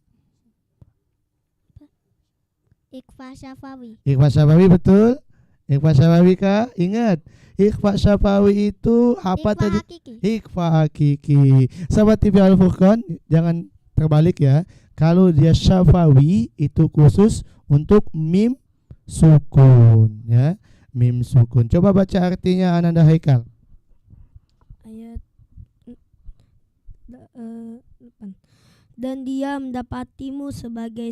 [SPEAKER 5] Ikhfa syafawi.
[SPEAKER 4] Ikhfa syafawi, betul. Ikhfa syafawi kah? Ingat, ikhfa syafawi itu apa
[SPEAKER 5] Ikhfa
[SPEAKER 4] tadi?
[SPEAKER 5] hakiki.
[SPEAKER 4] Ikhfa hakiki. Sahabat TV Al Furqan, jangan terbalik ya. Kalau dia syafawi itu khusus untuk mim sukun ya. Mim sukun. Coba baca artinya Ananda Haikal.
[SPEAKER 6] Ayat dan dia mendapatimu sebagai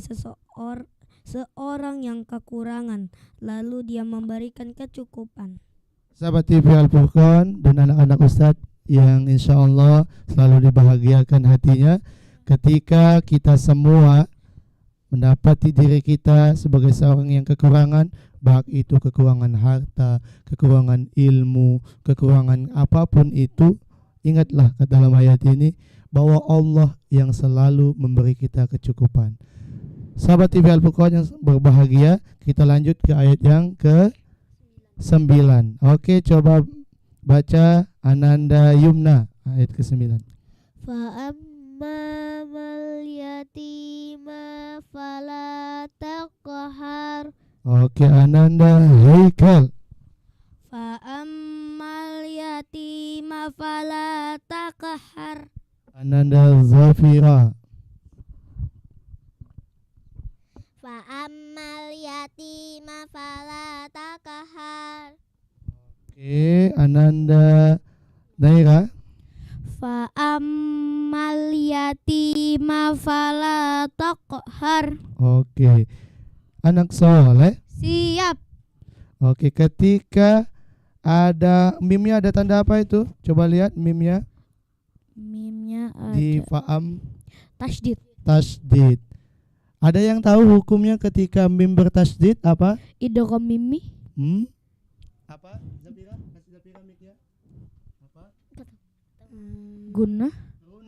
[SPEAKER 6] seorang yang kekurangan, lalu dia memberikan kecukupan.
[SPEAKER 4] Sahabat TV Al Furqan dan anak-anak Ustadz yang insya Allah selalu dibahagiakan hatinya, ketika kita semua mendapati diri kita sebagai seorang yang kekurangan, baik itu kekurangan harta, kekurangan ilmu, kekurangan apapun itu, ingatlah ke dalam ayat ini bahwa Allah yang selalu memberi kita kecukupan. Sahabat TV Al Furqan yang berbahagia, kita lanjut ke ayat yang ke-9. Oke, coba baca Ananda Yumna ayat ke-9.
[SPEAKER 5] Fa'ammal yatima fala taqhar.
[SPEAKER 4] Oke, Ananda Haikal.
[SPEAKER 6] Fa'ammal yatima fala taqhar.
[SPEAKER 4] Ananda Zafira.
[SPEAKER 5] Fa'ammal yatima fala taqhar.
[SPEAKER 4] Oke, Ananda Naira.
[SPEAKER 6] Fa'ammal yatima fala taqhar.
[SPEAKER 4] Oke, anak soleh.
[SPEAKER 6] Siap.
[SPEAKER 4] Oke, ketika ada mimnya, ada tanda apa itu? Coba lihat mimnya
[SPEAKER 6] Mimnya
[SPEAKER 4] di
[SPEAKER 6] ada
[SPEAKER 4] faam
[SPEAKER 6] tasdid.
[SPEAKER 4] tasdid. Ada yang tahu hukumnya ketika mim bertasdid apa?
[SPEAKER 6] Idgham mimi.
[SPEAKER 4] Apa? Zafira, kasih Zafira mic-nya. Apa?
[SPEAKER 6] Gunnah.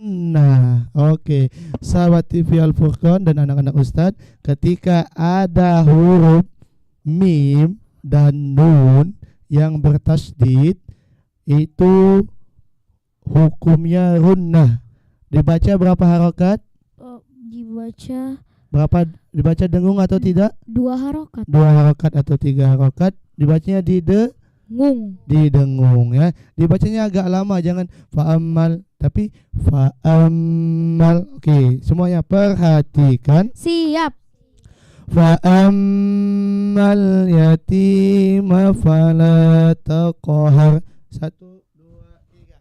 [SPEAKER 4] Nah, oke. Sahabat TV Al Furqan dan anak-anak Ustadz, ketika ada huruf mim dan nun yang bertasdid, itu hukumnya runnah. Dibaca berapa harokat? Dibaca dengung atau tidak?
[SPEAKER 6] 2 harokat.
[SPEAKER 4] 2 harokat atau 3 harokat. Dibacanya
[SPEAKER 6] Ngung.
[SPEAKER 4] didengung ya. Dibacanya agak lama, jangan fa'ammal tapi fa'ammal. Oke, semuanya perhatikan.
[SPEAKER 6] Siap.
[SPEAKER 4] Fa'ammal yatima fala taqhar. 1 2 3.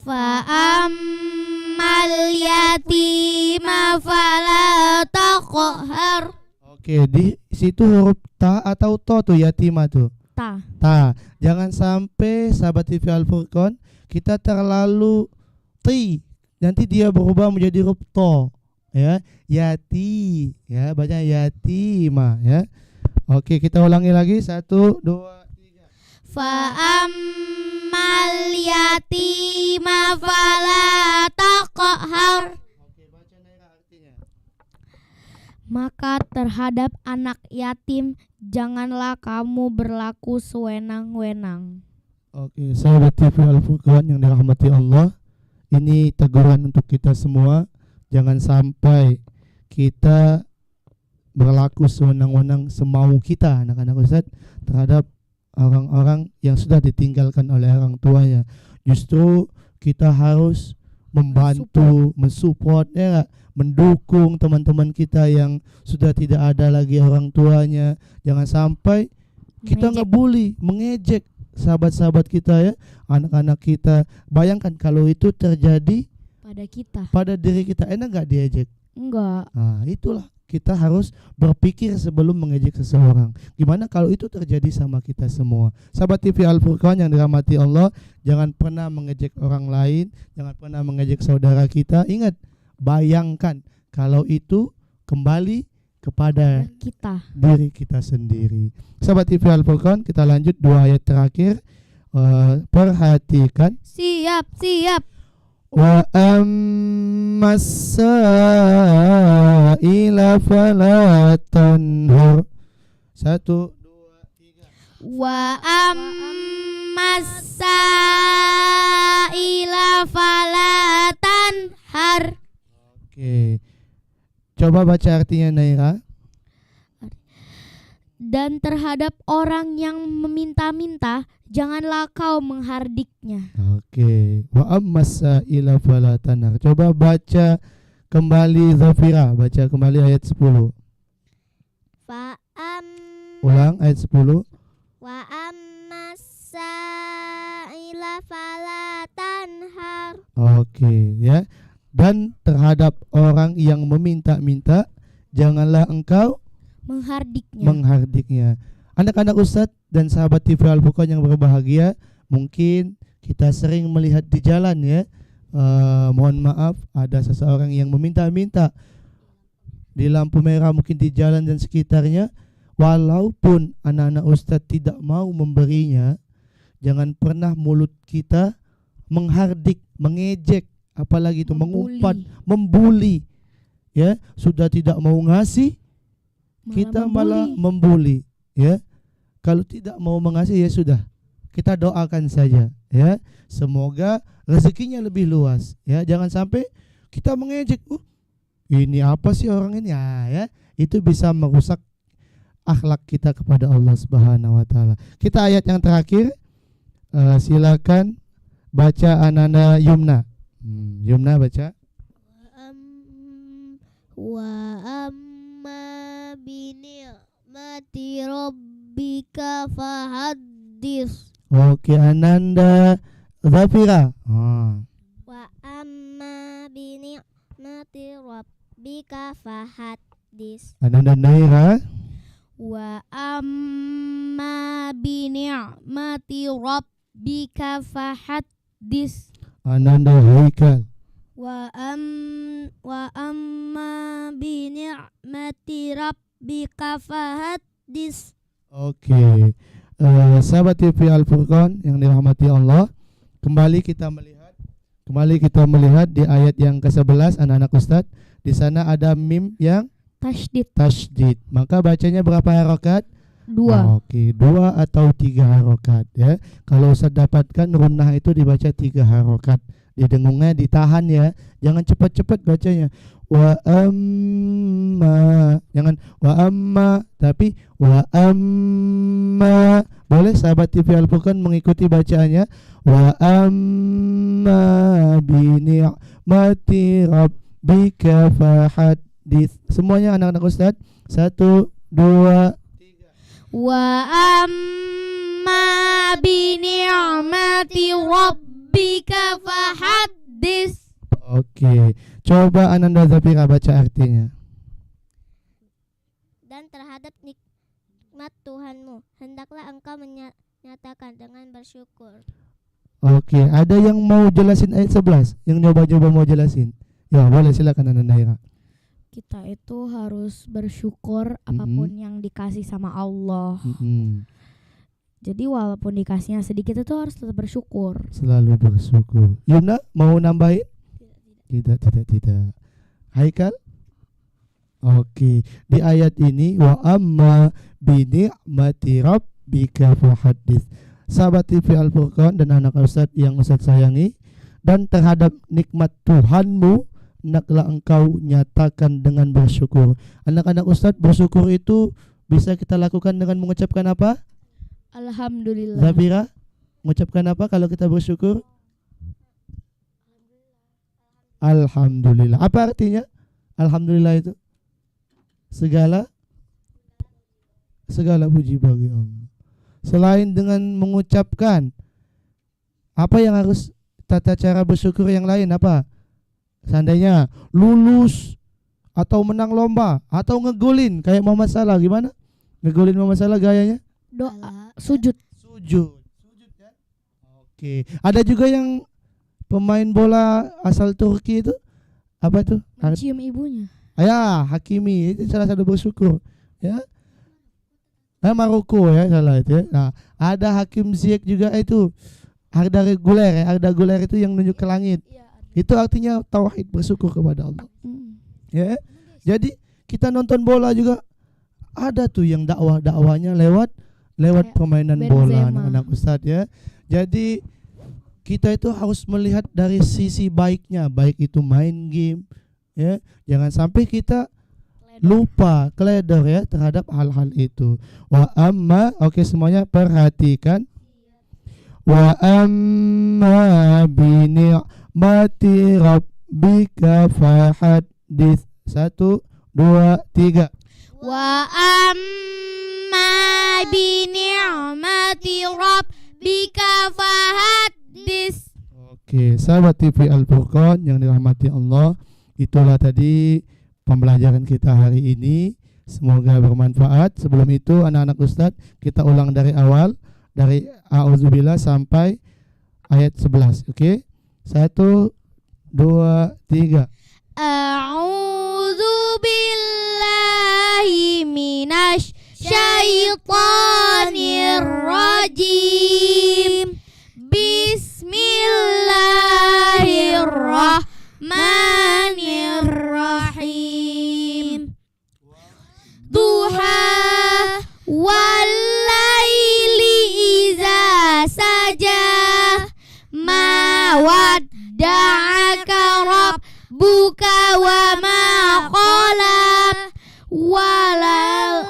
[SPEAKER 6] Fa'ammal yatima fala taqhar.
[SPEAKER 4] Oke, di situ huruf ta atau to tuh yatima tuh. Ta. Jangan sampai sahabat TV Al Furqan kita terlalu ti, nanti dia berubah menjadi huruf to ya. Yati ya, baca yatima ya. Oke, kita ulangi lagi. 1 2 3.
[SPEAKER 6] Fa'ammal yatima fala taqhar.
[SPEAKER 4] Oke, baca Naira artinya.
[SPEAKER 6] Maka terhadap anak yatim janganlah kamu berlaku sewenang-wenang.
[SPEAKER 4] Oke, sahabat TV Al Furqan yang dirahmati Allah, ini teguran untuk kita semua. Jangan sampai kita berlaku sewenang-wenang semau kita, anak-anak Ustaz, terhadap orang-orang yang sudah ditinggalkan oleh orang tuanya. Justru kita harus membantu, mensupport ya, mendukung teman-teman kita yang sudah tidak ada lagi orang tuanya. Jangan sampai kita ngebully, mengejek sahabat-sahabat kita ya, anak-anak kita. Bayangkan kalau itu terjadi
[SPEAKER 6] Pada kita.
[SPEAKER 4] pada diri kita, enak gak diejek?
[SPEAKER 6] Enggak.
[SPEAKER 4] Nah, itulah kita harus berpikir sebelum mengejek seseorang. Gimana kalau itu terjadi sama kita semua? Sahabat TV Al Furqan yang dirahmati Allah, jangan pernah mengejek orang lain, jangan pernah mengejek saudara kita. Ingat, bayangkan kalau itu kembali kepada
[SPEAKER 6] Kita.
[SPEAKER 4] diri kita sendiri. Sahabat TV Al Furqan, kita lanjut 2 ayat terakhir. Perhatikan.
[SPEAKER 6] Siap.
[SPEAKER 4] Wa ammas sa'ila fala tanhar. 1, 2, 3.
[SPEAKER 6] Wa ammas sa'ila fala tanhar.
[SPEAKER 4] Oke. Coba baca artinya Naira.
[SPEAKER 6] Dan terhadap orang yang meminta-minta, janganlah kau menghardiknya.
[SPEAKER 4] Oke. Wa ammas sa'ila fala tanhar. Coba baca kembali Zafira, baca kembali ayat 10. Ulang ayat 10.
[SPEAKER 5] Wa ammas sa'ila fala tanhar.
[SPEAKER 4] Oke, ya. Dan terhadap orang yang meminta-minta, janganlah engkau menghardiknya. Anak-anak Ustadz dan sahabat TV Al-Furqan yang berbahagia, mungkin kita sering melihat di jalan ya. Mohon maaf, ada seseorang yang meminta-minta di lampu merah mungkin di jalan dan sekitarnya. Walaupun anak-anak Ustadz tidak mau memberinya, jangan pernah mulut kita menghardik, mengejek, apalagi itu mengumpat, membuli. Ya, sudah tidak mau ngasih, kita malah membuli, ya. Kalau tidak mau mengasih ya sudah, kita doakan saja, ya. Semoga rezekinya lebih luas, ya. Jangan sampai kita mengejek, ini apa sih orang ini, ya. Itu bisa merusak akhlak kita kepada Allah Subhanahu wa taala. Kita ayat yang terakhir, silakan baca Ananda Yumna. Yumna baca.
[SPEAKER 5] Wa amma bi ni'mati rabbika fahaddis.
[SPEAKER 4] Oke, Ananda Zafira.
[SPEAKER 5] Wa amma bi ni'mati rabbika fahaddis.
[SPEAKER 4] Ananda Naira.
[SPEAKER 6] Wa amma bi ni'mati rabbika fahaddis.
[SPEAKER 4] Ananda Haikal.
[SPEAKER 6] Wa amma bi ni'mati rabbika fahaddis.
[SPEAKER 4] Oke. Sahabat TV Al-Furqan yang dirahmati Allah, kembali kita melihat di ayat yang ke-11 anak-anak Ustadz. Di sana ada mim yang tasydid. Maka bacanya berapa harokat?
[SPEAKER 6] 2.
[SPEAKER 4] Oke, 2 atau 3 harokat ya. Kalau Ustadz dapatkan runnah itu dibaca 3 harokat. Di dengungnya ditahan ya. Jangan cepat-cepat bacanya. Wa amma. Jangan wa amma, tapi wa amma. Boleh sahabat TV Al-Furqan mengikuti bacaannya. Wa amma bi ni'mati rabbika fahaddits. Semuanya anak-anak Ustadz. 1, 2, 3.
[SPEAKER 6] Wa amma bi ni'mati rabbika fahaddits.
[SPEAKER 4] Oke, coba Ananda Zafira baca artinya.
[SPEAKER 5] Dan terhadap nikmat Tuhanmu, hendaklah engkau menyatakan dengan bersyukur.
[SPEAKER 4] Oke, ada yang mau jelasin ayat 11? Yang coba-coba mau jelasin? Ya, boleh silakan Ananda Naira.
[SPEAKER 6] Kita itu harus bersyukur apapun yang dikasih sama Allah. Jadi walaupun dikasihnya sedikit itu harus tetap bersyukur.
[SPEAKER 4] Selalu bersyukur. Yumna mau nambahin? Tidak. Haikal? Oke, di ayat ini wa amma bi ni'mati rabbika fahaddits. Sahabat TV Al-Furqan dan anak Ustadz yang Ustadz sayangi, dan terhadap nikmat Tuhanmu hendaklah engkau nyatakan dengan bersyukur. Anak-anak Ustadz, bersyukur itu bisa kita lakukan dengan mengucapkan apa?
[SPEAKER 6] Alhamdulillah.
[SPEAKER 4] Zafira, mengucapkan apa kalau kita bersyukur? Alhamdulillah. Apa artinya? Alhamdulillah itu segala puji bagi Allah. Selain dengan mengucapkan, apa yang harus tata cara bersyukur yang lain apa? Seandainya lulus atau menang lomba atau ngegolin kayak Muhammad Salah, gimana? Ngegolin Muhammad Salah gayanya?
[SPEAKER 6] Doa, sujud
[SPEAKER 4] kan? Oke. Ada juga yang pemain bola asal Turki itu apa tuh?
[SPEAKER 6] mencium ibunya.
[SPEAKER 4] Ya, Hakimi itu salah satu bersyukur ya. Maroko ya salah itu ya. Nah, ada Hakim Ziyech juga itu. Arda Güler itu yang nunjuk ke langit. Itu artinya tauhid, bersyukur kepada Allah.
[SPEAKER 6] Mm.
[SPEAKER 4] Ya. Jadi kita nonton bola juga ada tuh yang dakwahnya lewat
[SPEAKER 6] Kayak
[SPEAKER 4] permainan
[SPEAKER 6] Benzema.
[SPEAKER 4] bola anak-anak Ustadz ya. Jadi kita itu harus melihat dari sisi baiknya, baik itu main game ya. Jangan sampai kita lupa, keledor ya terhadap hal-hal itu. Wa amma, oke semuanya perhatikan. Wa amma bi ni'mati rabbika fahaddits. 1, 2, 3.
[SPEAKER 5] Wa amma bi ni'mati rabbika fahaddits.
[SPEAKER 4] Oke, sahabat TV Al-Furqan yang dirahmati Allah, itulah tadi pembelajaran kita hari ini. Semoga bermanfaat. Sebelum itu anak-anak Ustadz, kita ulang dari awal, dari A'udzubillah sampai ayat 11. Oke, 1, 2, 3.
[SPEAKER 5] A'udzu billahi minasy syaithanir rajim. Bismillahirrahmanirrahim. Duha wal laili iza saja, ma wadda'aka rabbuka wa ma qala, walal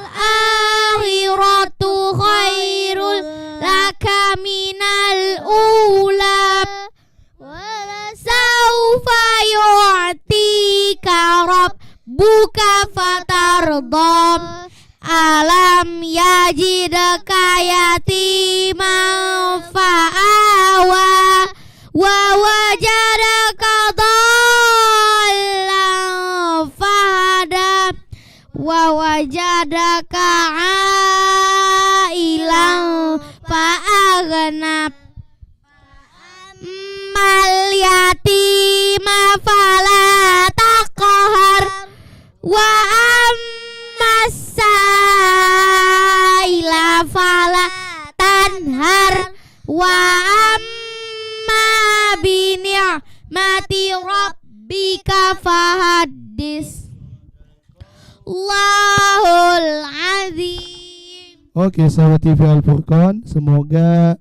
[SPEAKER 5] akhiratu khairul laka minal ula, wala saufa yu'tika rabbuka fatardam, alam yajidaka yatiman fa'awa, wa wajadaka dhallan fahada, wa wajadaka ailan fa'aghnab, mal yatima fala taqhar, wa ammas saila fala tanhar, wa amma bi ni'mati rabbika fahaddits. Allahul azim.
[SPEAKER 4] Oke, sahabat TV Al-Furqan, semoga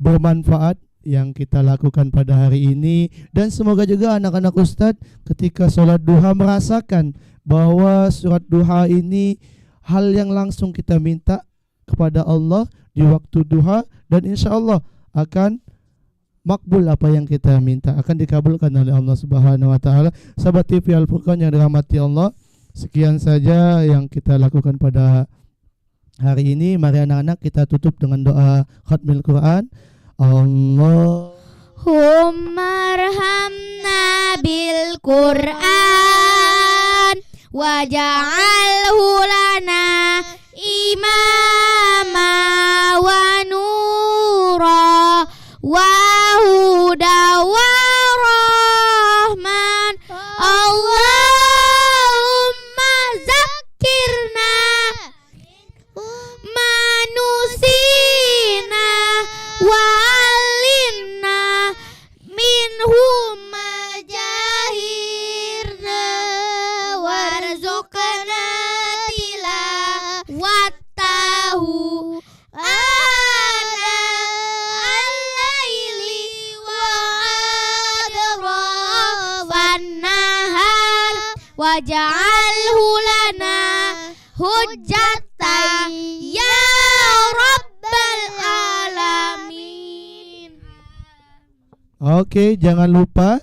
[SPEAKER 4] bermanfaat yang kita lakukan pada hari ini, dan semoga juga anak-anak Ustadz ketika sholat duha merasakan bahwa surat duha ini hal yang langsung kita minta kepada Allah di waktu duha, dan insya Allah akan makbul apa yang kita minta, akan dikabulkan oleh Allah Subhanahu wa taala. Sahabat TV Al-Furqan yang dirahmati Allah, sekian saja yang kita lakukan pada hari ini. Mari anak-anak kita tutup dengan doa khatmil Quran.
[SPEAKER 5] Allahumma arhamna bil Qur'an waj'alhu lana imama wa nura wa huda wa rahman. Allahumma zakirna manusina wa alimna minhum majahirna warzuqna tilawatahu ana al-laili wa adrafan nahar waj'alhu lana hujjatan ya rabbal alamin.
[SPEAKER 4] Oke, jangan lupa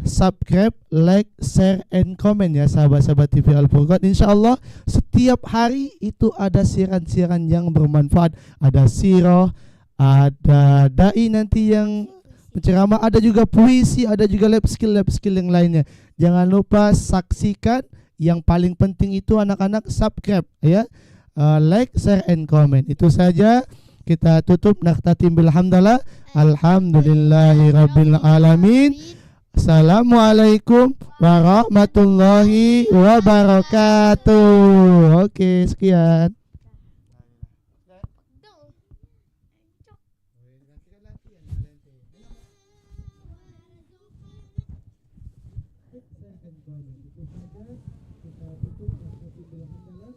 [SPEAKER 4] subscribe, like, share, and comment ya sahabat-sahabat TV Al-Furqan. InsyaAllah setiap hari itu ada siaran-siaran yang bermanfaat. Ada sirah, ada da'i nanti yang penceramah, ada juga puisi, ada juga lab skill yang lainnya. Jangan lupa saksikan. Yang paling penting itu anak-anak subscribe ya, like, share, and comment. Itu saja. Kita tutup naktatim bilhamdalillah. Alhamdulillahi rabbil alamin. Assalamualaikum warahmatullahi wabarakatuh. Oke, sekian. lebih andalan,